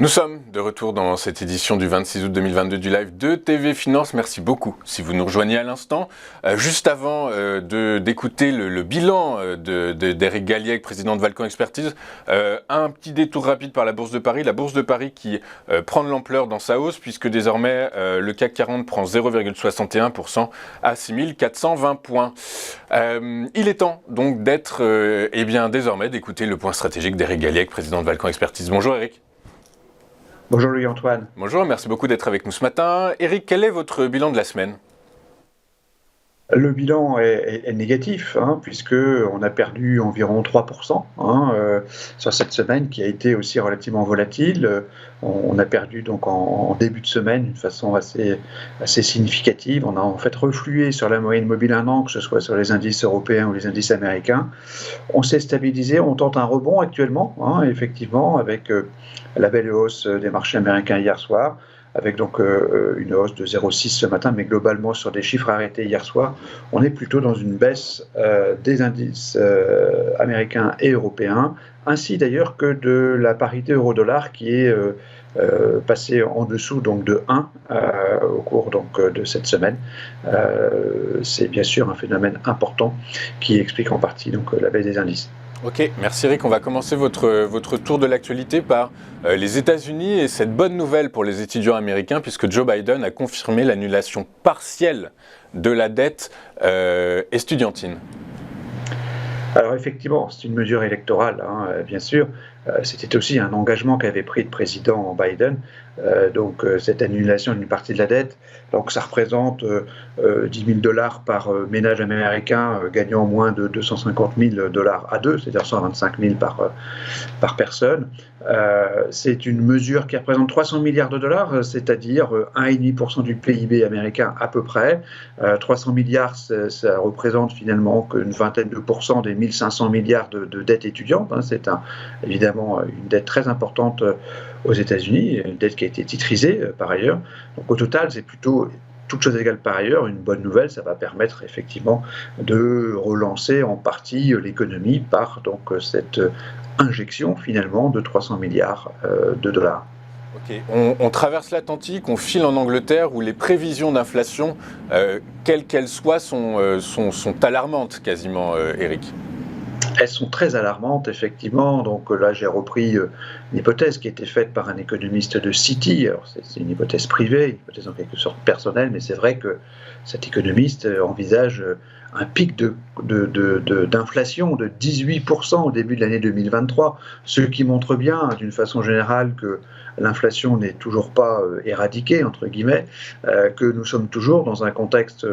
Nous sommes de retour dans cette édition du 26 août 2022 du live de TV Finance. Merci beaucoup si vous nous rejoignez à l'instant. Juste avant d'écouter le bilan d'Éric Galliègue, président de Valcon Expertise, un petit détour rapide par la Bourse de Paris. La Bourse de Paris qui prend de l'ampleur dans sa hausse puisque désormais le CAC 40 prend 0,61% à 6420 points. Il est temps donc d'être, désormais d'écouter le point stratégique d'Éric Galliègue, président de Valcon Expertise. Bonjour Éric. Bonjour Louis-Antoine. Bonjour, merci beaucoup d'être avec nous ce matin. Éric, quel est votre bilan de la semaine ? Le bilan est négatif, puisqu'on a perdu environ 3% sur cette semaine qui a été aussi relativement volatile. On a perdu donc en début de semaine d'une façon assez significative. On a en fait reflué sur la moyenne mobile 1 an, que ce soit sur les indices européens ou les indices américains. On s'est stabilisé, on tente un rebond actuellement, effectivement, avec la belle hausse des marchés américains hier soir, avec donc une hausse de 0,6 ce matin, mais globalement sur des chiffres arrêtés hier soir, on est plutôt dans une baisse des indices américains et européens, ainsi d'ailleurs que de la parité euro-dollar qui est passée en dessous donc de 1 au cours donc de cette semaine. C'est bien sûr un phénomène important qui explique en partie donc la baisse des indices. Ok, merci Eric. On va commencer votre tour de l'actualité par les États-Unis et cette bonne nouvelle pour les étudiants américains puisque Joe Biden a confirmé l'annulation partielle de la dette estudiantine. Alors effectivement, c'est une mesure électorale, bien sûr. C'était aussi un engagement qu'avait pris le président Biden, donc cette annulation d'une partie de la dette. Donc ça représente $10 000 par ménage américain gagnant moins de $250 000 à deux, c'est-à-dire 125 000 par personne. C'est une mesure qui représente 300 milliards de dollars, c'est-à-dire 1,5% du PIB américain à peu près. 300 milliards, ça représente finalement qu'une vingtaine de pourcents des 1500 milliards de dettes étudiantes. C'est évidemment une dette très importante aux États-Unis, une dette qui a été titrisée par ailleurs. Donc au total, c'est plutôt, toutes choses égales par ailleurs, une bonne nouvelle. Ça va permettre effectivement de relancer en partie l'économie par donc cette injection finalement de 300 milliards de dollars. Okay. On traverse l'Atlantique, on file en Angleterre où les prévisions d'inflation, quelles qu'elles soient, sont alarmantes quasiment, Éric. Elles sont très alarmantes, effectivement. Donc là, j'ai repris une hypothèse qui a été faite par un économiste de Citi. Alors, c'est une hypothèse privée, une hypothèse en quelque sorte personnelle, mais c'est vrai que cet économiste envisage un pic d'inflation de 18% au début de l'année 2023, ce qui montre bien, d'une façon générale, que l'inflation n'est toujours pas éradiquée, entre guillemets, que nous sommes toujours dans un contexte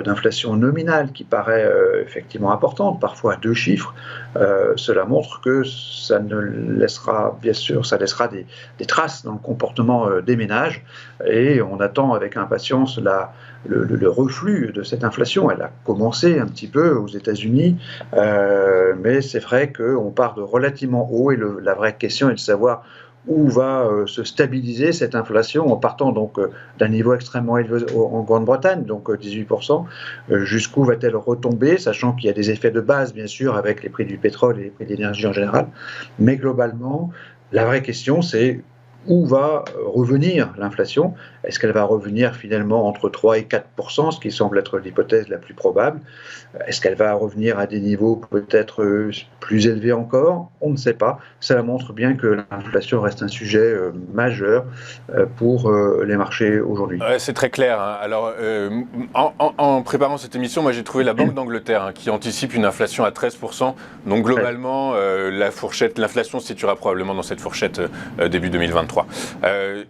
d'inflation nominale qui paraît effectivement importante, parfois à 2 chiffres. Cela montre que ça laissera des traces dans le comportement des ménages et on attend avec impatience le reflux de cette inflation. Elle a commencé un petit peu aux États-Unis, mais c'est vrai qu'on part de relativement haut et la vraie question est de savoir où va se stabiliser cette inflation en partant donc d'un niveau extrêmement élevé en Grande-Bretagne, donc 18%, jusqu'où va-t-elle retomber, sachant qu'il y a des effets de base bien sûr avec les prix du pétrole et les prix de l'énergie en général, mais globalement la vraie question c'est où va revenir l'inflation. Est-ce qu'elle va revenir finalement entre 3 et 4%, ce qui semble être l'hypothèse la plus probable? Est-ce qu'elle va revenir à des niveaux peut-être plus élevés encore? On ne sait pas. Cela montre bien que l'inflation reste un sujet majeur pour les marchés aujourd'hui. C'est très clair. Alors, en préparant cette émission, moi j'ai trouvé la Banque d'Angleterre qui anticipe une inflation à 13%. Donc globalement, l'inflation se situera probablement dans cette fourchette début 2023.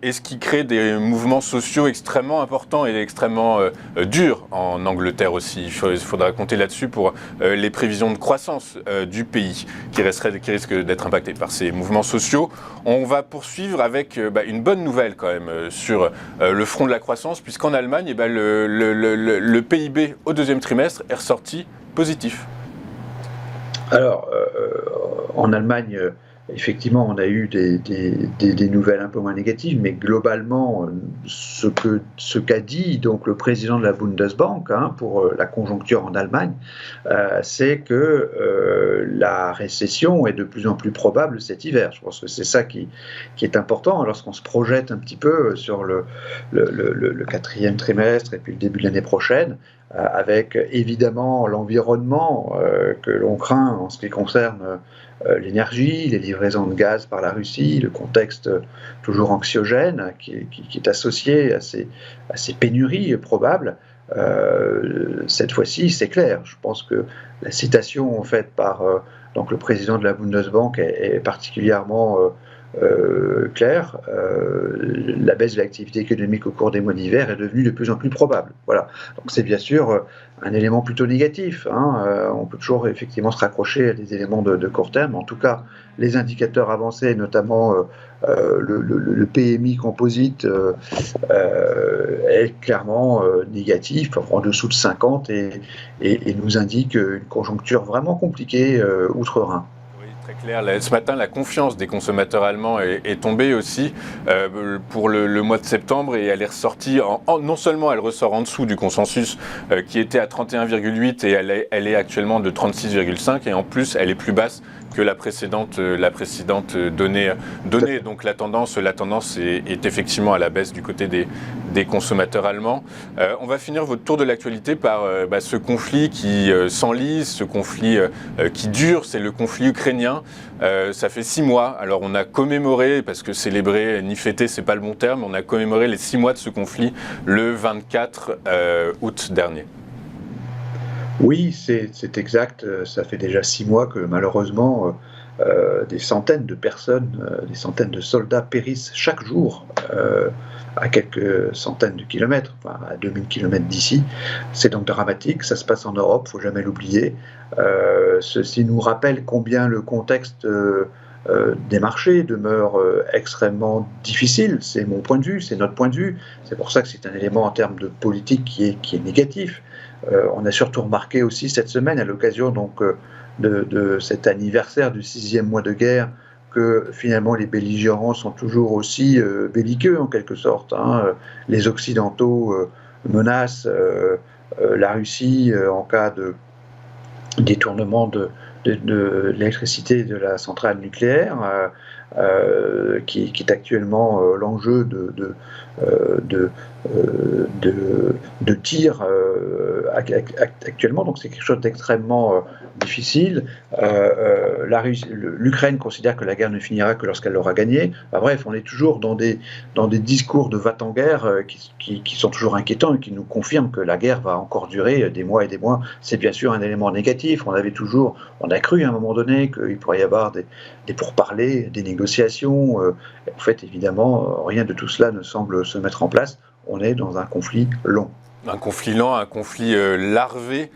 Et ce qui crée des mouvements sociaux extrêmement importants et extrêmement durs en Angleterre aussi. Il faudra compter là-dessus pour les prévisions de croissance du pays qui risquent d'être impactées par ces mouvements sociaux. On va poursuivre avec une bonne nouvelle quand même sur le front de la croissance, puisqu'en Allemagne, le PIB au deuxième trimestre est ressorti positif. Alors, en Allemagne, effectivement, on a eu des nouvelles un peu moins négatives, mais globalement, ce qu'a dit donc le président de la Bundesbank pour la conjoncture en Allemagne, c'est que la récession est de plus en plus probable cet hiver. Je pense que c'est ça qui est important lorsqu'on se projette un petit peu sur le quatrième trimestre et puis le début de l'année prochaine, avec évidemment l'environnement que l'on craint en ce qui concerne l'énergie, les livraisons de gaz par la Russie, le contexte toujours anxiogène qui est associé à ces pénuries probables. Cette fois-ci, c'est clair. Je pense que la citation faite par donc le président de la Bundesbank est particulièrement claire. La baisse de l'activité économique au cours des mois d'hiver est devenue de plus en plus probable. Voilà. Donc c'est bien sûr un élément plutôt négatif. On peut toujours effectivement se raccrocher à des éléments de court terme. En tout cas, les indicateurs avancés, notamment le PMI composite, est clairement négatif, en dessous de 50, et nous indique une conjoncture vraiment compliquée outre-Rhin. Très clair. Ce matin, la confiance des consommateurs allemands est tombée aussi pour le mois de septembre, et elle est ressortie, non seulement elle ressort en dessous du consensus qui était à 31,8 et elle est actuellement de 36,5, et en plus elle est plus basse que la précédente donnée. Donc la tendance est effectivement à la baisse du côté des consommateurs allemands. On va finir votre tour de l'actualité par ce conflit qui s'enlise, ce conflit qui dure, c'est le conflit ukrainien. Ça fait 6 mois, alors on a commémoré, parce que célébrer ni fêter c'est pas le bon terme, on a commémoré les 6 mois de ce conflit le 24 août dernier. Oui, c'est exact. Ça fait déjà 6 mois que malheureusement des centaines de personnes, des centaines de soldats périssent chaque jour à quelques centaines de kilomètres, enfin à 2000 kilomètres d'ici. C'est donc dramatique, ça se passe en Europe, il ne faut jamais l'oublier. Ceci nous rappelle combien le contexte des marchés demeure extrêmement difficile. C'est mon point de vue, c'est notre point de vue. C'est pour ça que c'est un élément en termes de politique qui est négatif. On a surtout remarqué aussi cette semaine, à l'occasion donc de cet anniversaire du 6e mois de guerre, que finalement les belligérants sont toujours aussi belliqueux en quelque sorte. Les Occidentaux menacent la Russie en cas de détournement de l'électricité de la centrale nucléaire, qui est actuellement l'enjeu de tir actuellement. Donc c'est quelque chose d'extrêmement difficile. L'Ukraine considère que la guerre ne finira que lorsqu'elle l'aura gagnée. Bref, on est toujours dans des discours de va-t-en-guerre qui sont toujours inquiétants et qui nous confirment que la guerre va encore durer des mois et des mois. C'est bien sûr un élément négatif. On a cru à un moment donné qu'il pourrait y avoir des pourparlers, des négociations. En fait, évidemment, rien de tout cela ne semble se mettre en place. On est dans un conflit long. Un conflit lent, un conflit larvé.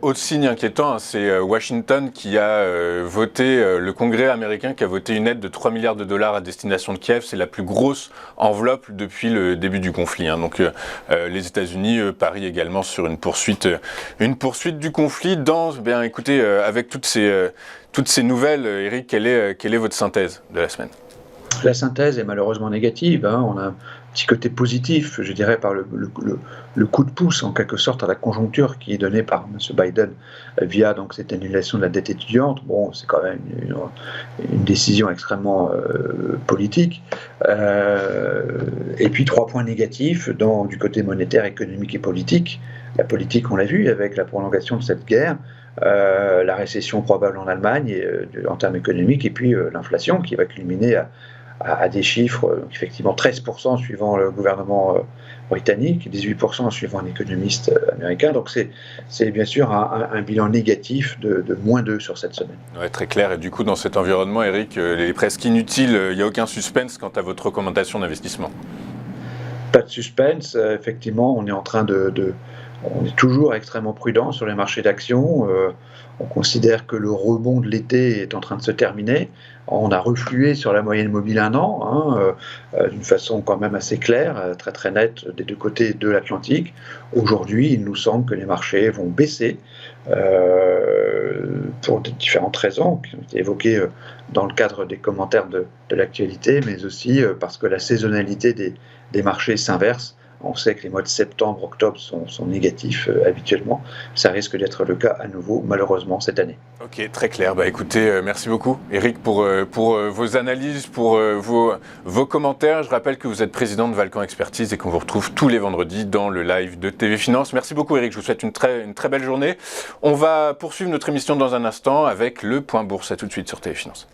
Autre signe inquiétant, c'est Washington qui a voté, le Congrès américain qui a voté une aide de 3 milliards de dollars à destination de Kiev. C'est la plus grosse enveloppe depuis le début du conflit. Donc les États-Unis parient également sur une poursuite du conflit. Écoutez, avec toutes ces nouvelles, Eric, quelle est votre synthèse de la semaine ? La synthèse est malheureusement négative. On a un petit côté positif, je dirais, par le coup de pouce, en quelque sorte, à la conjoncture qui est donné par M. Biden via donc, cette annulation de la dette étudiante. Bon, c'est quand même une décision extrêmement politique. Et puis 3 points négatifs du côté monétaire, économique et politique. La politique, on l'a vu, avec la prolongation de cette guerre. La récession probable en Allemagne en termes économiques, et puis l'inflation qui va culminer à des chiffres, effectivement 13% suivant le gouvernement britannique, 18% suivant un économiste américain. Donc c'est bien sûr un bilan négatif de -2 sur cette semaine. Ouais, très clair. Et du coup, dans cet environnement, Eric, il est presque inutile, il n'y a aucun suspense quant à votre recommandation d'investissement. Pas de suspense. Effectivement, on est en train de on est toujours extrêmement prudent sur les marchés d'actions. On considère que le rebond de l'été est en train de se terminer. On a reflué sur la moyenne mobile 1 an, d'une façon quand même assez claire, très très nette des deux côtés de l'Atlantique. Aujourd'hui, il nous semble que les marchés vont baisser pour différentes raisons qui ont été évoquées dans le cadre des commentaires de l'actualité, mais aussi parce que la saisonnalité des marchés s'inverse. On sait que les mois de septembre, octobre sont négatifs habituellement. Ça risque d'être le cas à nouveau, malheureusement, cette année. Ok, très clair. Écoutez, merci beaucoup, Eric, pour vos analyses, pour vos commentaires. Je rappelle que vous êtes président de Valcan Expertise et qu'on vous retrouve tous les vendredis dans le live de TV Finance. Merci beaucoup, Eric. Je vous souhaite une très belle journée. On va poursuivre notre émission dans un instant avec le point bourse. À tout de suite sur TV Finance.